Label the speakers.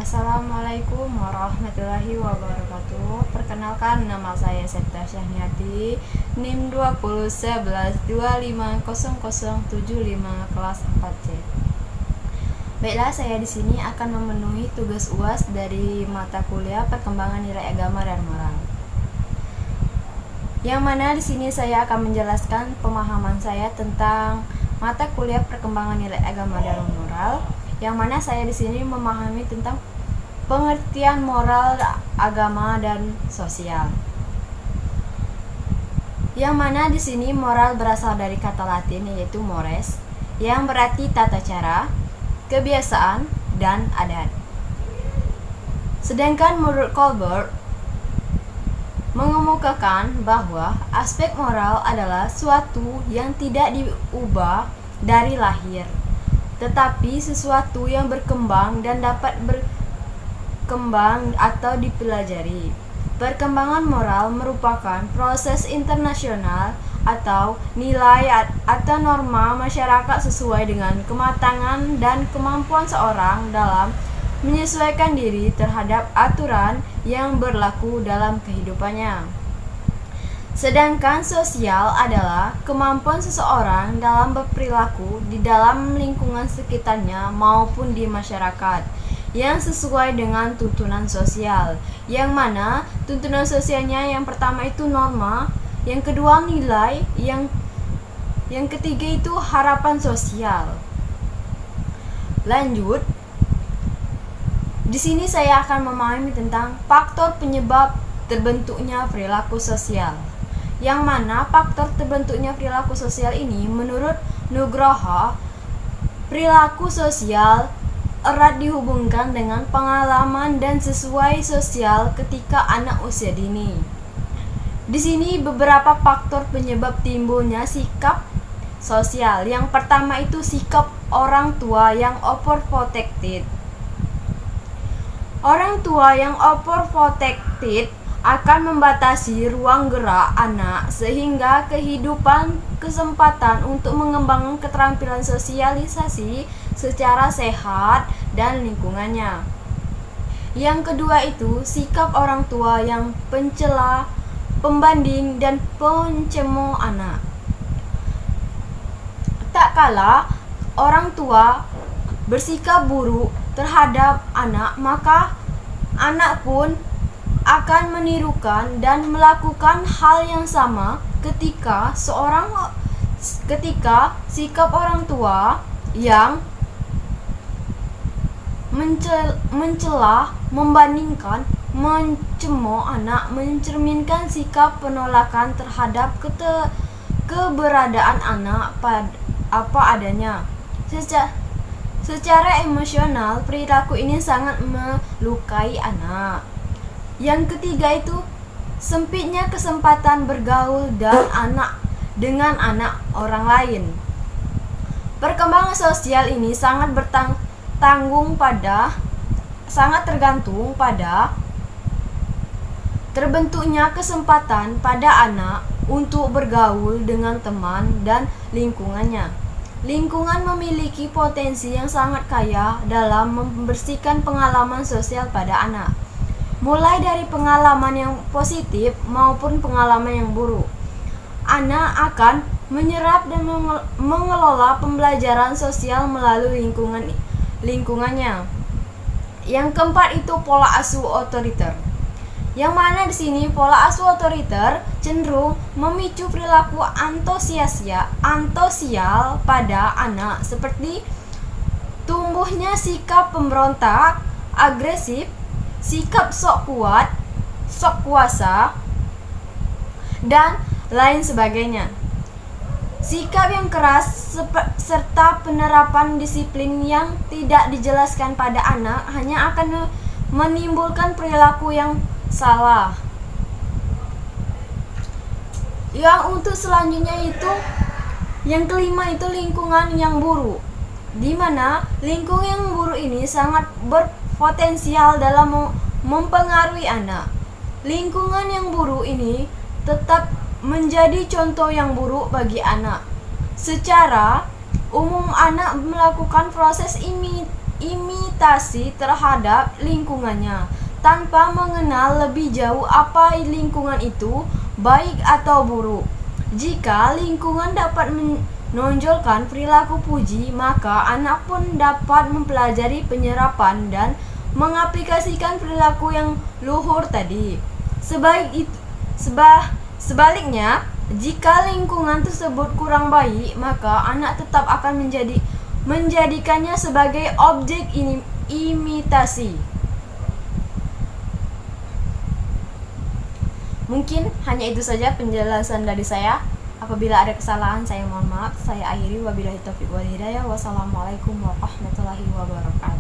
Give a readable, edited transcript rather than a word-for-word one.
Speaker 1: Assalamualaikum warahmatullahi wabarakatuh. Perkenalkan, nama saya Septa Syahniati, NIM 2011-250075 kelas 4C. Baiklah, saya di sini akan memenuhi tugas UAS dari mata kuliah Perkembangan Nilai Agama dan Moral. Yang mana di sini saya akan menjelaskan pemahaman saya tentang mata kuliah Perkembangan Nilai Agama dan Moral, yang mana saya di sini memahami tentang pengertian moral, agama, dan sosial. Yang mana di sini moral berasal dari kata Latin yaitu mores, yang berarti tata cara, kebiasaan, dan adat. Sedangkan menurut Colbert mengemukakan bahwa aspek moral adalah suatu yang tidak diubah dari lahir, tetapi sesuatu yang berkembang dan dapat berkembang atau dipelajari. Perkembangan moral merupakan proses internasional atau nilai atau norma masyarakat sesuai dengan kematangan dan kemampuan seorang dalam menyesuaikan diri terhadap aturan yang berlaku dalam kehidupannya. Sedangkan sosial adalah kemampuan seseorang dalam berperilaku di dalam lingkungan sekitarnya maupun di masyarakat yang sesuai dengan tuntunan sosial, yang mana tuntunan sosialnya yang pertama itu norma, yang kedua nilai, yang ketiga itu harapan sosial. Lanjut, di sini saya akan memahami tentang faktor penyebab terbentuknya perilaku sosial. Yang mana faktor terbentuknya perilaku sosial ini menurut Nugroho, perilaku sosial erat dihubungkan dengan pengalaman dan sesuai sosial ketika anak usia dini. Di sini beberapa faktor penyebab timbulnya sikap sosial. Yang pertama itu sikap orang tua yang overprotected. Orang tua yang overprotected akan membatasi ruang gerak anak sehingga kehidupan kesempatan untuk mengembangkan keterampilan sosialisasi secara sehat dan lingkungannya. Yang kedua itu sikap orang tua yang pencela, pembanding, dan pencemooh anak. Tak kala orang tua bersikap buruk terhadap anak, maka anak pun akan menirukan dan melakukan hal yang sama ketika sikap orang tua yang mencela, membandingkan, mencemooh anak mencerminkan sikap penolakan terhadap keberadaan anak apa adanya. Secara emosional, perilaku ini sangat melukai anak. Yang ketiga itu sempitnya kesempatan bergaul dengan anak orang lain. Perkembangan sosial ini sangat tergantung pada terbentuknya kesempatan pada anak untuk bergaul dengan teman dan lingkungannya. Lingkungan memiliki potensi yang sangat kaya dalam membersihkan pengalaman sosial pada anak, mulai dari pengalaman yang positif maupun pengalaman yang buruk. Anak akan menyerap dan mengelola pembelajaran sosial melalui lingkungannya. Yang keempat itu pola asuh otoriter. Yang mana di sini pola asuh otoriter cenderung memicu perilaku antisosial pada anak seperti tumbuhnya sikap pemberontak, agresif, sikap sok kuasa, dan lain sebagainya. Sikap yang keras serta penerapan disiplin yang tidak dijelaskan pada anak hanya akan menimbulkan perilaku yang salah. Yang untuk selanjutnya itu yang kelima itu lingkungan yang buruk, di mana lingkungan yang buruk ini sangat berpotensial dalam mempengaruhi anak. Lingkungan yang buruk ini tetap menjadi contoh yang buruk bagi anak. Secara umum anak melakukan proses berimitasi terhadap lingkungannya tanpa mengenal lebih jauh apa lingkungan itu, baik atau buruk. Jika lingkungan dapat menonjolkan perilaku puji, maka anak pun dapat mempelajari penyerapan dan mengaplikasikan perilaku yang luhur tadi. Sebaliknya, jika lingkungan tersebut kurang baik, maka anak tetap akan menjadikannya sebagai objek imitasi. Mungkin hanya itu saja penjelasan dari saya. Apabila ada kesalahan, saya mohon maaf. Saya akhiri, wabillahi taufiq wal hidayah. Wassalamualaikum warahmatullahi wabarakatuh.